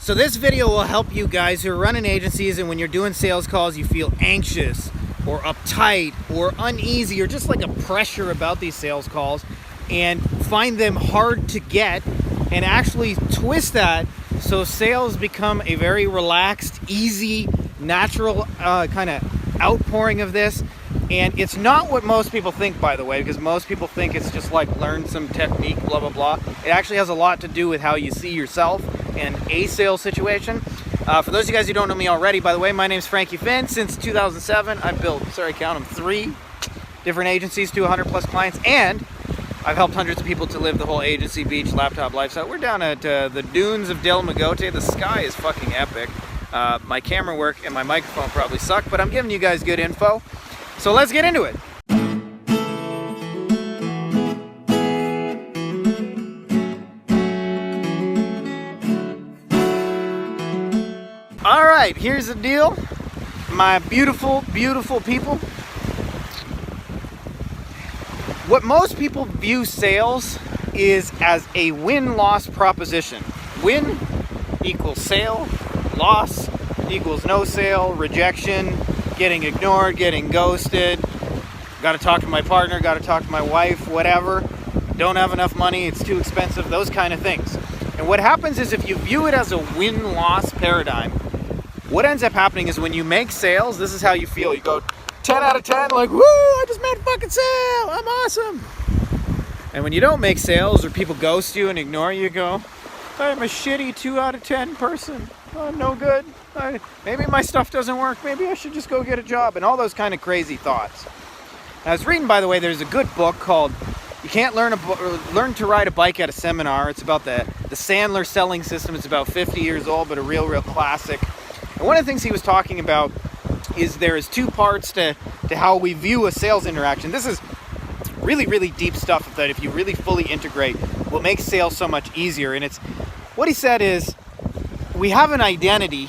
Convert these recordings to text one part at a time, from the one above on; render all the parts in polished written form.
So this video will help you guys who are running agencies, and when you're doing sales calls you feel anxious or uptight or uneasy or just like a pressure about these sales calls and find them hard to get, and actually twist that so sales become a very relaxed, easy, natural kind of outpouring of this. And it's not what most people think, by the way, because most people think it's just like learn some technique, blah, blah, blah. It actually has a lot to do with how you see yourself in a sales situation. For those of you guys who don't know me already, by the way, my name is Frankie Finn. Since 2007, I've built, count them, 3 different agencies to 100 plus clients, and I've helped hundreds of people to live the whole agency, beach, laptop lifestyle. We're down at the dunes of Del Mogote. The sky is fucking epic. My camera work and my microphone probably suck, but I'm giving you guys good info. So let's get into it. All right, here's the deal, my beautiful, beautiful people. What most people view sales is as a win-loss proposition. Win equals sale, loss equals no sale, rejection, getting ignored, getting ghosted, got to talk to my partner, got to talk to my wife, whatever, don't have enough money, it's too expensive, those kind of things. And what happens is if you view it as a win-loss paradigm, what ends up happening is when you make sales, this is how you feel. You go 10 out of 10, like, woo, I just made a fucking sale, I'm awesome. And when you don't make sales or people ghost you and ignore you, you go, I'm a shitty 2 out of 10 person. I'm no good. Maybe my stuff doesn't work. Maybe I should just go get a job, and all those kind of crazy thoughts. I was reading, by the way, there's a good book called You Can't Learn to Ride a Bike at a Seminar. It's about the Sandler selling system. It's about 50 years old, but a real classic. And one of the things he was talking about is there is 2 parts to how we view a sales interaction. This is really deep stuff that if you really fully integrate will make sales so much easier. And it's what he said is we have an identity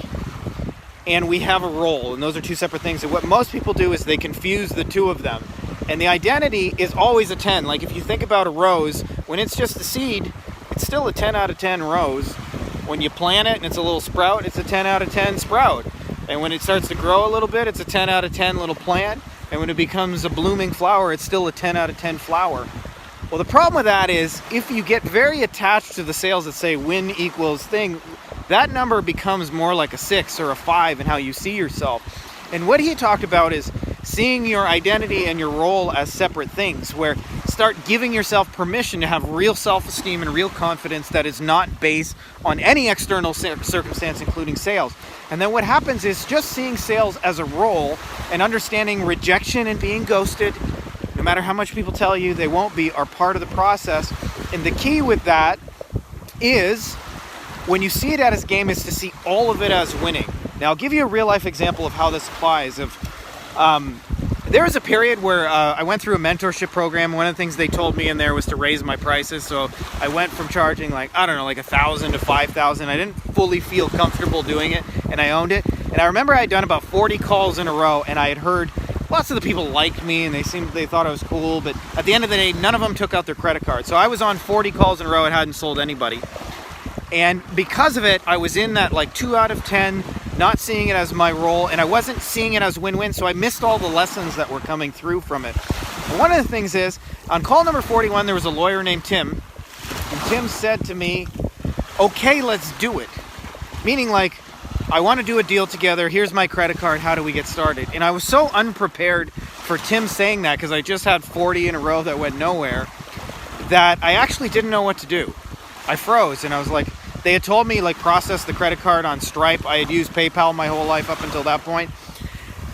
and we have a role, and those are 2 separate things. And what most people do is they confuse the 2 of them. And the identity is always a 10. Like if you think about a rose, when it's just a seed, it's still a 10 out of 10 rose. When you plant it and it's a little sprout, it's a 10 out of 10 sprout. And when it starts to grow a little bit, it's a 10 out of 10 little plant. And when it becomes a blooming flower, it's still a 10 out of 10 flower. Well, the problem with that is if you get very attached to the sales that say win equals thing, that number becomes more like a 6 or a 5 in how you see yourself. And what he talked about is seeing your identity and your role as separate things, where start giving yourself permission to have real self-esteem and real confidence that is not based on any external circumstance, including sales. And then what happens is just seeing sales as a role and understanding rejection and being ghosted, no matter how much people tell you they won't be, are part of the process. And the key with that is when you see it as a game is to see all of it as winning. Now I'll give you a real life example of how this applies. There was a period where I went through a mentorship program. One of the things they told me in there was to raise my prices. So I went from charging like $1,000 to $5,000. I didn't fully feel comfortable doing it, and I owned it. And I remember I had done about 40 calls in a row, and I had heard lots of the people liked me and they thought I was cool, but at the end of the day, none of them took out their credit card. So I was on 40 calls in a row and hadn't sold anybody. And because of it, I was in that like 2 out of 10, not seeing it as my role, and I wasn't seeing it as win-win, so I missed all the lessons that were coming through from it. And one of the things is, on call number 41, there was a lawyer named Tim, and Tim said to me, okay, let's do it. Meaning like, I want to do a deal together, here's my credit card, how do we get started? And I was so unprepared for Tim saying that, because I just had 40 in a row that went nowhere, that I actually didn't know what to do. I froze, and I was like, they had told me like process the credit card on Stripe. I had used PayPal my whole life up until that point.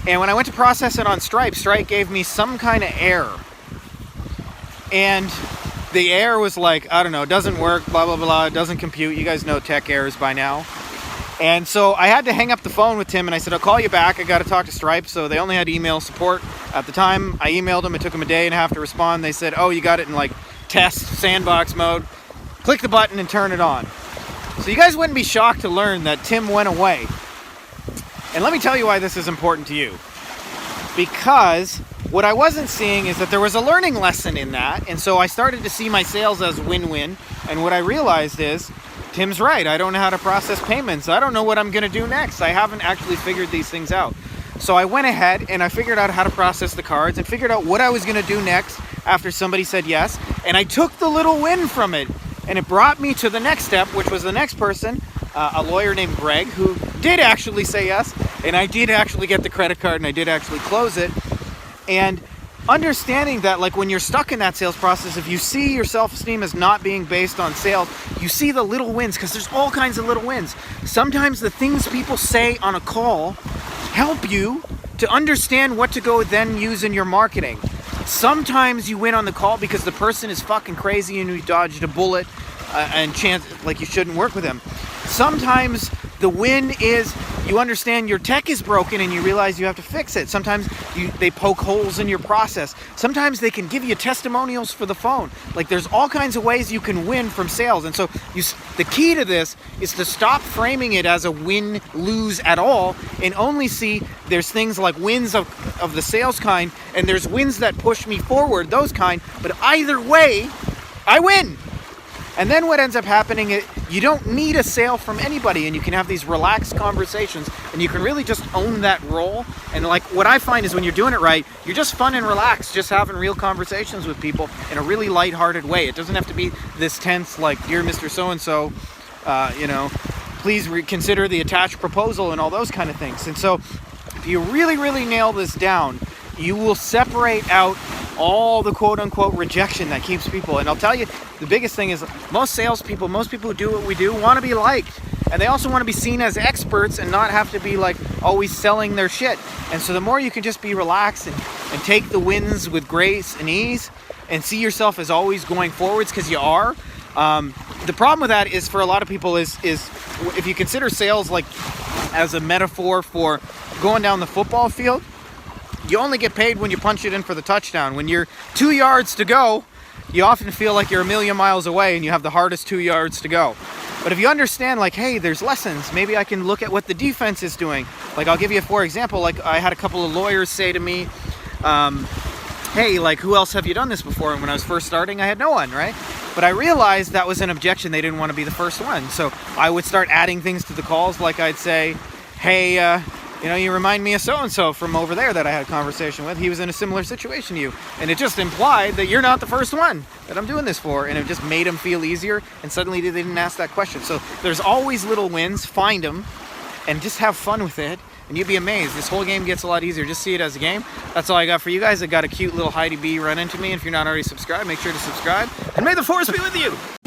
And when I went to process it on Stripe, Stripe gave me some kind of error. And the error was like, I don't know, it doesn't work, blah, blah, blah, it doesn't compute. You guys know tech errors by now. And so I had to hang up the phone with Tim, and I said, I'll call you back. I got to talk to Stripe. So they only had email support. At the time, I emailed them. It took them a day and a half to respond. They said, oh, you got it in like test sandbox mode. Click the button and turn it on. So you guys wouldn't be shocked to learn that Tim went away. And let me tell you why this is important to you. Because what I wasn't seeing is that there was a learning lesson in that. And so I started to see my sales as win-win. And what I realized is Tim's right. I don't know how to process payments. I don't know what I'm going to do next. I haven't actually figured these things out. So I went ahead and I figured out how to process the cards and figured out what I was going to do next after somebody said yes. And I took the little win from it, and it brought me to the next step, which was the next person, a lawyer named Greg, who did actually say yes. And I did actually get the credit card, and I did actually close it. And understanding that, like, when you're stuck in that sales process, if you see your self-esteem as not being based on sales, you see the little wins, because there's all kinds of little wins. Sometimes the things people say on a call help you to understand what to go then use in your marketing. Sometimes you win on the call because the person is fucking crazy and you dodged a bullet and chance like you shouldn't work with them. Sometimes the win is you understand your tech is broken and you realize you have to fix it. Sometimes they poke holes in your process. Sometimes they can give you testimonials for the phone. Like, there's all kinds of ways you can win from sales. And so the key to this is to stop framing it as a win-lose at all, and only see there's things like wins of the sales kind, and there's wins that push me forward, those kind. But either way, I win. And then what ends up happening is you don't need a sale from anybody, and you can have these relaxed conversations, and you can really just own that role. And like, what I find is when you're doing it right, you're just fun and relaxed, just having real conversations with people in a really lighthearted way. It doesn't have to be this tense, like, dear Mr. So-and-so, please reconsider the attached proposal and all those kind of things. And so if you really, really nail this down, you will separate out all the quote-unquote rejection that keeps people. And I'll tell you, the biggest thing is most salespeople, most people who do what we do, want to be liked. And they also want to be seen as experts and not have to be like always selling their shit. And so the more you can just be relaxed and take the wins with grace and ease and see yourself as always going forwards, because you are. The problem with that is, for a lot of people, is if you consider sales like as a metaphor for going down the football field, you only get paid when you punch it in for the touchdown. When you're 2 yards to go, you often feel like you're a million miles away and you have the hardest 2 yards to go. But if you understand, like, hey, there's lessons, maybe I can look at what the defense is doing. Like, I'll give you for example, like, I had a couple of lawyers say to me, hey, like, who else have you done this before? And when I was first starting, I had no one, right? But I realized that was an objection. They didn't want to be the first one. So I would start adding things to the calls. Like, I'd say, hey, you remind me of so-and-so from over there that I had a conversation with. He was in a similar situation to you. And it just implied that you're not the first one that I'm doing this for. And it just made them feel easier. And suddenly they didn't ask that question. So there's always little wins. Find them and just have fun with it. And you'd be amazed. This whole game gets a lot easier. Just see it as a game. That's all I got for you guys. I got a cute little Heidi B run into me. If you're not already subscribed, make sure to subscribe. And may the force be with you.